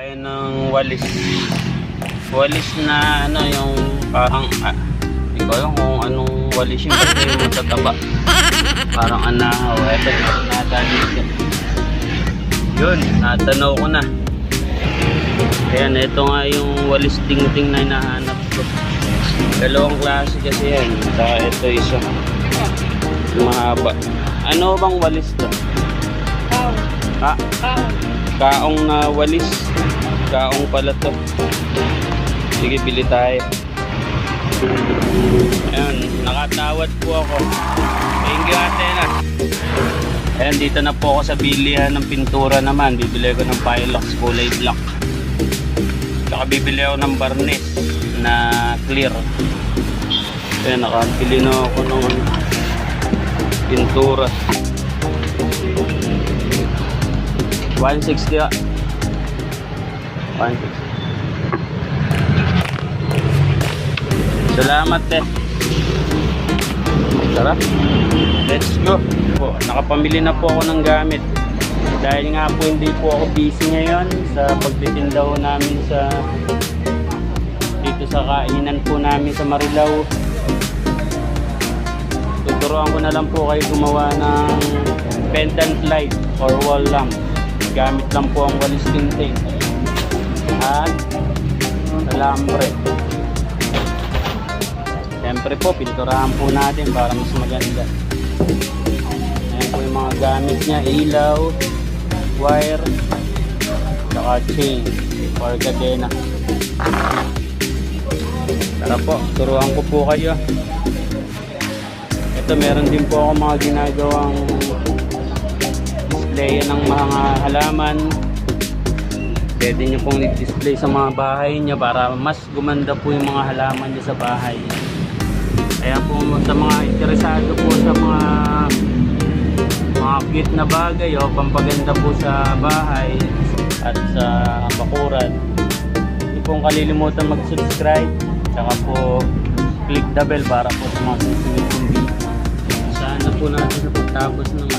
tayo ng walis. Walis na ano, yung parang hindi ko alam kung anong walis yung kasi yung matataba. Parang anahaw. Eto, natanitin. Yun, natanaw ko na. Ayan, ito nga yung walis tingting na hinahanap ko. Dalawang klase kasi yan. Saka ito isa. Mahaba. Ano bang walis to? Kaong. Ha? Kaong. Kaong na walis. Kaong pala to. Sige, bili tayo. Ayan, nakatawad po ako. Thank you, ate na. Ayan, dito na po ako sa bilihan ng pintura naman. Bibili ko ng Pilox kulay black. Saka bibili ako ng varnish na clear. Ayan, nakabili na ako ng pintura. 160 ah. 160. Salamat eh. Tara. Let's go. Nakapamili na po ako ng gamit. Dahil nga po hindi po ako busy ngayon sa pagtitinda ho namin sa dito sa kainan po namin sa Marilao. Tuturuan ko na lang po kayo gumawa ng pendant light or wall lamp. Gamit lang po ang walis tingting at alambre. Siyempre po, pinturahan po natin para mas maganda. Ayan po yung mga gamit niya, ilaw, wire, saka chain or kadena. Tara po, turuan ko po kayo. Ito, meron din po ako mga ginagawang display ng mga halaman. Pwede nyo pong i-display sa mga bahay nyo para mas gumanda po yung mga halaman nyo sa bahay. Kaya po sa mga interesado po sa mga cute na bagay o pampaganda po sa bahay at sa bakuran, hindi pong kalilimutan mag-subscribe, saka po click the bell para po sa mga susunod kong video. Sana po natin sa pagtapos ng